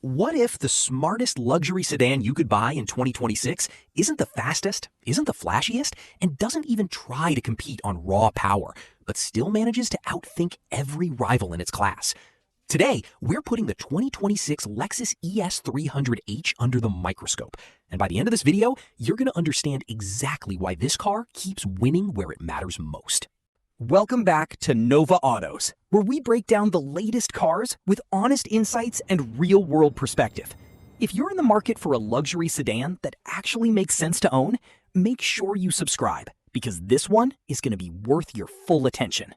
What if the smartest luxury sedan you could buy in 2026 isn't the fastest, isn't the flashiest, and doesn't even try to compete on raw power, but still manages to outthink every rival in its class? Today, we're putting the 2026 Lexus ES300h under the microscope. And by the end of this video, you're going to understand exactly why this car keeps winning where it matters most. Welcome back to Nova Autos, where we break down the latest cars with honest insights and real-world perspective. If you're in the market for a luxury sedan that actually makes sense to own, make sure you subscribe, because this one is going to be worth your full attention.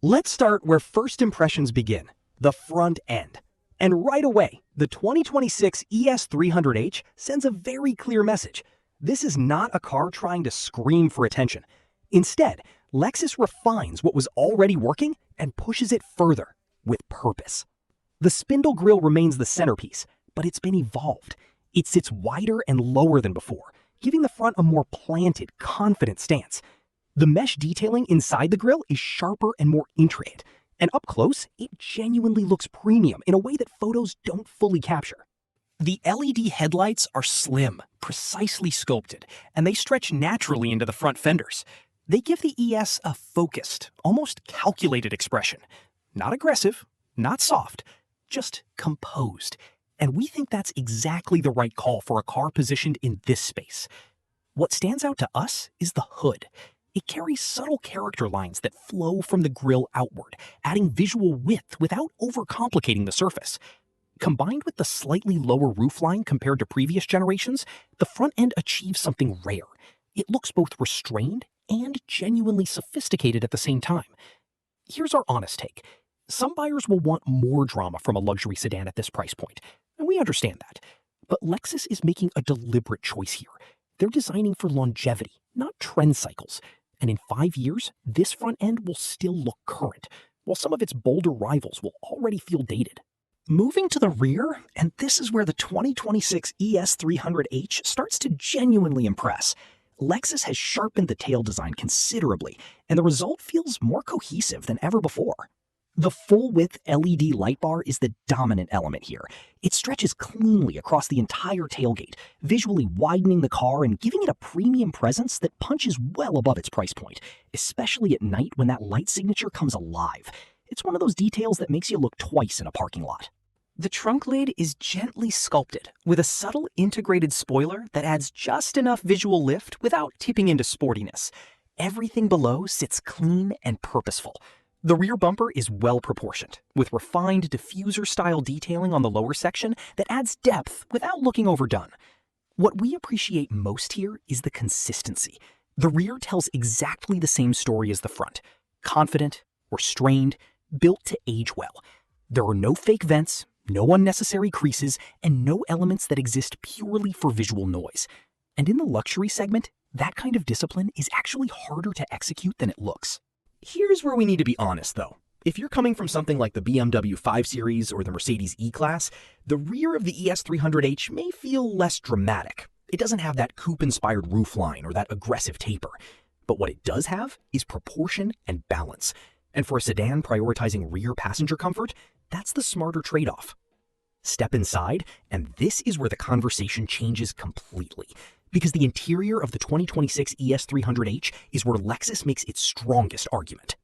Let's start where first impressions begin, the front end. And right away, the 2026 ES300h sends a very clear message. This is not a car trying to scream for attention. Instead, Lexus refines what was already working and pushes it further, with purpose. The spindle grille remains the centerpiece, but it's been evolved. It sits wider and lower than before, giving the front a more planted, confident stance. The mesh detailing inside the grille is sharper and more intricate, and up close, it genuinely looks premium in a way that photos don't fully capture. The LED headlights are slim, precisely sculpted, and they stretch naturally into the front fenders. They give the ES a focused, almost calculated expression. Not aggressive, not soft, just composed. And we think that's exactly the right call for a car positioned in this space. What stands out to us is the hood. It carries subtle character lines that flow from the grille outward, adding visual width without overcomplicating the surface. Combined with the slightly lower roofline compared to previous generations, the front end achieves something rare. It looks both restrained and genuinely sophisticated at the same time. Here's our honest take. Some buyers will want more drama from a luxury sedan at this price point, and we understand that. But Lexus is making a deliberate choice here. They're designing for longevity, not trend cycles. And in 5 years, this front end will still look current, while some of its bolder rivals will already feel dated. Moving to the rear, and this is where the 2026 ES300h starts to genuinely impress. Lexus has sharpened the tail design considerably, and the result feels more cohesive than ever before. The full-width LED light bar is the dominant element here. It stretches cleanly across the entire tailgate, visually widening the car and giving it a premium presence that punches well above its price point, especially at night when that light signature comes alive. It's one of those details that makes you look twice in a parking lot. The trunk lid is gently sculpted, with a subtle integrated spoiler that adds just enough visual lift without tipping into sportiness. Everything below sits clean and purposeful. The rear bumper is well proportioned, with refined diffuser-style detailing on the lower section that adds depth without looking overdone. What we appreciate most here is the consistency. The rear tells exactly the same story as the front. Confident, restrained, built to age well. There are no fake vents, no unnecessary creases, and no elements that exist purely for visual noise. And in the luxury segment, that kind of discipline is actually harder to execute than it looks. Here's where we need to be honest, though. If you're coming from something like the BMW 5 Series or the Mercedes E-Class, the rear of the ES300h may feel less dramatic. It doesn't have that coupe-inspired roofline or that aggressive taper. But what it does have is proportion and balance. And for a sedan prioritizing rear passenger comfort, that's the smarter trade-off. Step inside, and this is where the conversation changes completely. Because the interior of the 2026 ES300h is where Lexus makes its strongest argument.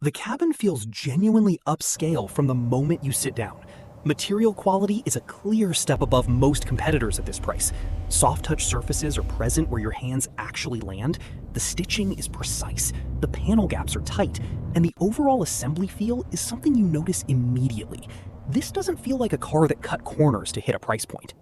The cabin feels genuinely upscale from the moment you sit down. Material quality is a clear step above most competitors at this price. Soft-touch surfaces are present where your hands actually land. The stitching is precise, the panel gaps are tight, and the overall assembly feel is something you notice immediately. This doesn't feel like a car that cut corners to hit a price point.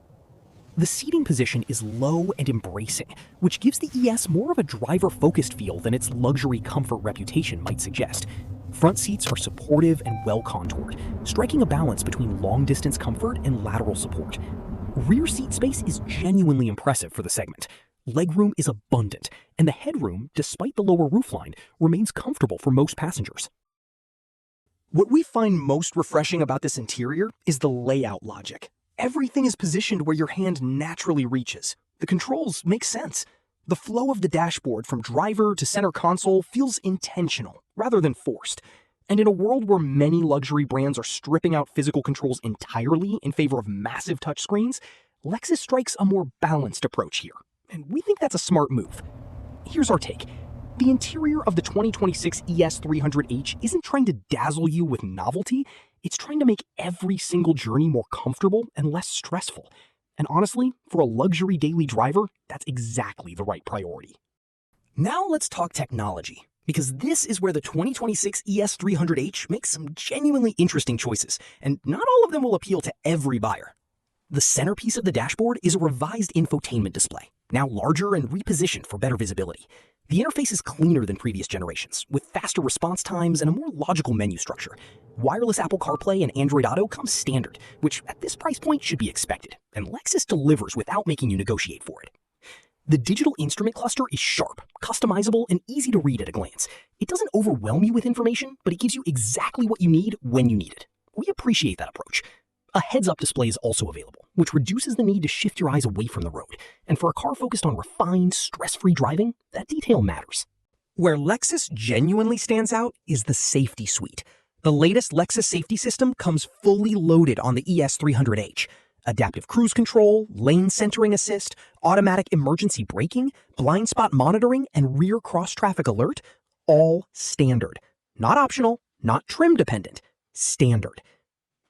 The seating position is low and embracing, which gives the ES more of a driver-focused feel than its luxury comfort reputation might suggest. Front seats are supportive and well-contoured, striking a balance between long-distance comfort and lateral support. Rear seat space is genuinely impressive for the segment. Legroom is abundant, and the headroom, despite the lower roofline, remains comfortable for most passengers. What we find most refreshing about this interior is the layout logic. Everything is positioned where your hand naturally reaches. The controls make sense. The flow of the dashboard from driver to center console feels intentional rather than forced. And in a world where many luxury brands are stripping out physical controls entirely in favor of massive touchscreens, Lexus strikes a more balanced approach here. And we think that's a smart move. Here's our take. The interior of the 2026 ES300h isn't trying to dazzle you with novelty, it's trying to make every single journey more comfortable and less stressful. And honestly, for a luxury daily driver, that's exactly the right priority. Now let's talk technology, because this is where the 2026 ES300h makes some genuinely interesting choices, and not all of them will appeal to every buyer. The centerpiece of the dashboard is a revised infotainment display, now larger and repositioned for better visibility. The interface is cleaner than previous generations, with faster response times and a more logical menu structure. Wireless Apple CarPlay and Android Auto come standard, which at this price point should be expected, and Lexus delivers without making you negotiate for it. The digital instrument cluster is sharp, customizable, and easy to read at a glance. It doesn't overwhelm you with information, but it gives you exactly what you need when you need it. We appreciate that approach. A heads-up display is also available, which reduces the need to shift your eyes away from the road. And for a car focused on refined, stress-free driving, that detail matters. Where Lexus genuinely stands out is the safety suite. The latest Lexus safety system comes fully loaded on the ES300h. Adaptive cruise control, lane centering assist, automatic emergency braking, blind spot monitoring, and rear cross-traffic alert, all standard. Not optional, not trim dependent, standard.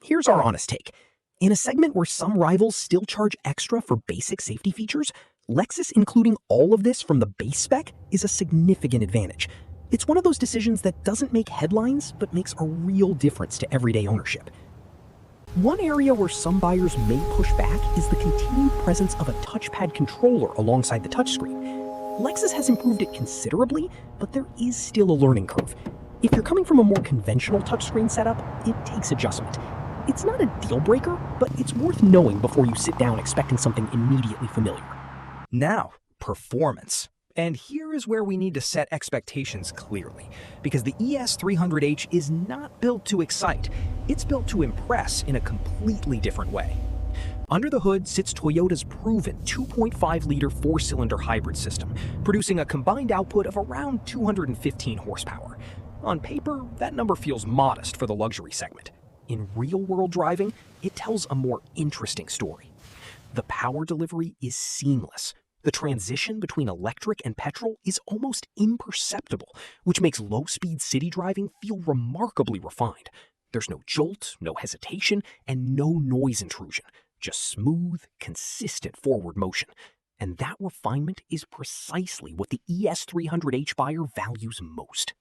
Here's our honest take. In a segment where some rivals still charge extra for basic safety features, Lexus including all of this from the base spec is a significant advantage. It's one of those decisions that doesn't make headlines, but makes a real difference to everyday ownership. One area where some buyers may push back is the continued presence of a touchpad controller alongside the touchscreen. Lexus has improved it considerably, but there is still a learning curve. If you're coming from a more conventional touchscreen setup, it takes adjustment. It's not a deal breaker, but it's worth knowing before you sit down expecting something immediately familiar. Now, performance. And here is where we need to set expectations clearly, because the ES300h is not built to excite, it's built to impress in a completely different way. Under the hood sits Toyota's proven 2.5-liter four-cylinder hybrid system, producing a combined output of around 215 horsepower. On paper, that number feels modest for the luxury segment. In real-world driving, it tells a more interesting story. The power delivery is seamless. The transition between electric and petrol is almost imperceptible, which makes low-speed city driving feel remarkably refined. There's no jolt, no hesitation, and no noise intrusion. Just smooth, consistent forward motion. And that refinement is precisely what the ES300h buyer values most.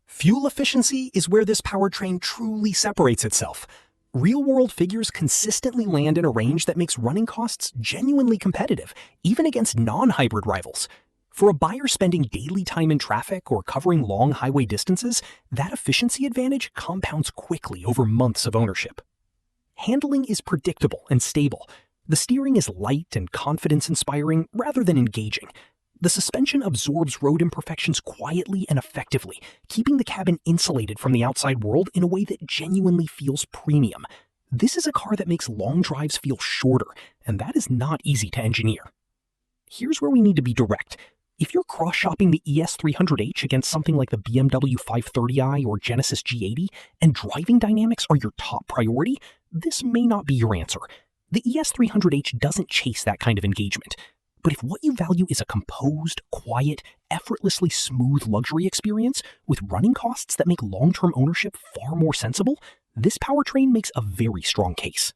Fuel efficiency is where this powertrain truly separates itself. Real-world figures consistently land in a range that makes running costs genuinely competitive, even against non-hybrid rivals. For a buyer spending daily time in traffic or covering long highway distances, that efficiency advantage compounds quickly over months of ownership. Handling is predictable and stable. The steering is light and confidence-inspiring rather than engaging. The suspension absorbs road imperfections quietly and effectively, keeping the cabin insulated from the outside world in a way that genuinely feels premium. This is a car that makes long drives feel shorter, and that is not easy to engineer. Here's where we need to be direct. If you're cross-shopping the ES300h against something like the BMW 530i or Genesis G80, and driving dynamics are your top priority, this may not be your answer. The ES300h doesn't chase that kind of engagement. But if what you value is a composed, quiet, effortlessly smooth luxury experience with running costs that make long-term ownership far more sensible, this powertrain makes a very strong case.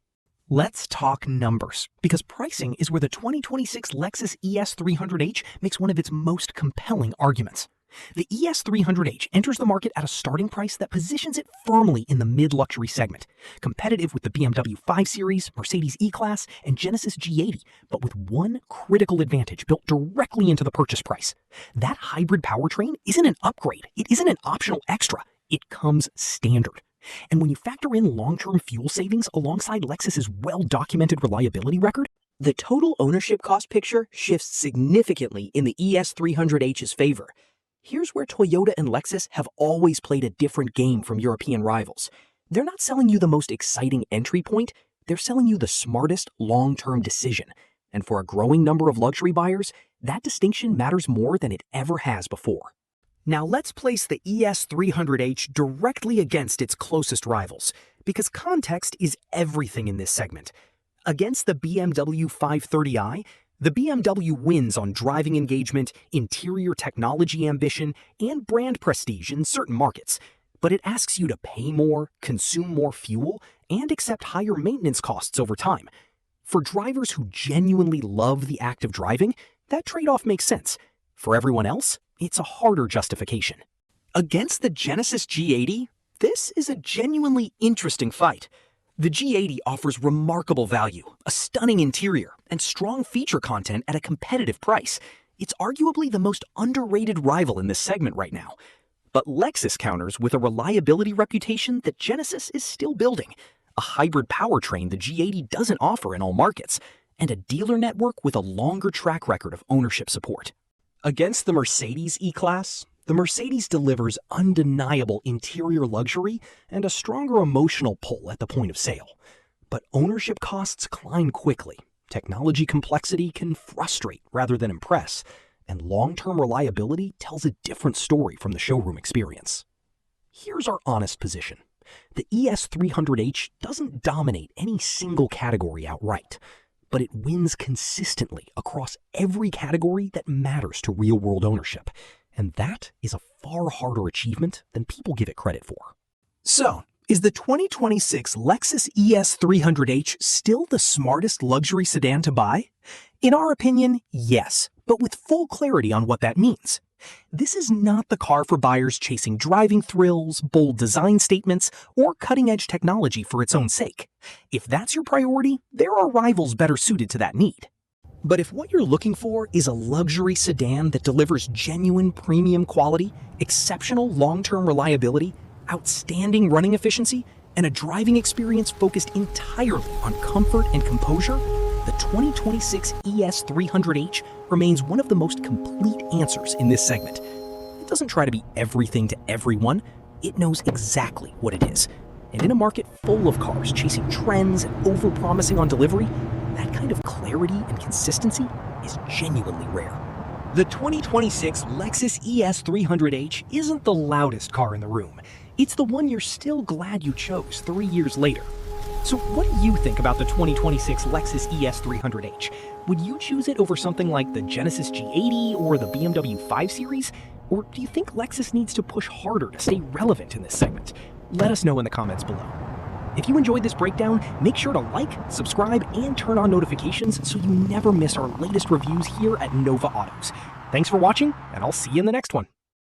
Let's talk numbers, because pricing is where the 2026 Lexus ES300h makes one of its most compelling arguments. The ES300h enters the market at a starting price that positions it firmly in the mid-luxury segment, competitive with the BMW 5 Series, Mercedes E-Class, and Genesis G80, but with one critical advantage built directly into the purchase price. That hybrid powertrain isn't an upgrade, it isn't an optional extra, it comes standard. And when you factor in long-term fuel savings alongside Lexus's well-documented reliability record, the total ownership cost picture shifts significantly in the ES300h's favor. Here's where Toyota and Lexus have always played a different game from European rivals. They're not selling you the most exciting entry point, they're selling you the smartest long-term decision. And for a growing number of luxury buyers, that distinction matters more than it ever has before. Now let's place the ES300h directly against its closest rivals, because context is everything in this segment. Against the BMW 530i, the BMW wins on driving engagement, interior technology ambition, and brand prestige in certain markets. But it asks you to pay more, consume more fuel, and accept higher maintenance costs over time. For drivers who genuinely love the act of driving, that trade-off makes sense. For everyone else, it's a harder justification. Against the Genesis G80, this is a genuinely interesting fight. The G80 offers remarkable value, a stunning interior, and strong feature content at a competitive price. It's arguably the most underrated rival in this segment right now. But Lexus counters with a reliability reputation that Genesis is still building, a hybrid powertrain the G80 doesn't offer in all markets, and a dealer network with a longer track record of ownership support. Against the Mercedes E-Class, the Mercedes delivers undeniable interior luxury and a stronger emotional pull at the point of sale. But ownership costs climb quickly, technology complexity can frustrate rather than impress, and long-term reliability tells a different story from the showroom experience. Here's our honest position. The ES300h doesn't dominate any single category outright, but it wins consistently across every category that matters to real-world ownership. And that is a far harder achievement than people give it credit for. So, is the 2026 Lexus ES300h still the smartest luxury sedan to buy? In our opinion, yes, but with full clarity on what that means. This is not the car for buyers chasing driving thrills, bold design statements, or cutting-edge technology for its own sake. If that's your priority, there are rivals better suited to that need. But if what you're looking for is a luxury sedan that delivers genuine premium quality, exceptional long-term reliability, outstanding running efficiency, and a driving experience focused entirely on comfort and composure, the 2026 ES300h remains one of the most complete answers in this segment. It doesn't try to be everything to everyone, it knows exactly what it is. And in a market full of cars chasing trends and overpromising on delivery, that kind of clarity and consistency is genuinely rare. The 2026 Lexus ES300h isn't the loudest car in the room. It's the one you're still glad you chose 3 years later. So what do you think about the 2026 Lexus ES300h? Would you choose it over something like the Genesis G80 or the BMW 5 Series? Or do you think Lexus needs to push harder to stay relevant in this segment? Let us know in the comments below. If you enjoyed this breakdown, make sure to like, subscribe, and turn on notifications so you never miss our latest reviews here at Nova Autos. Thanks for watching, and I'll see you in the next one.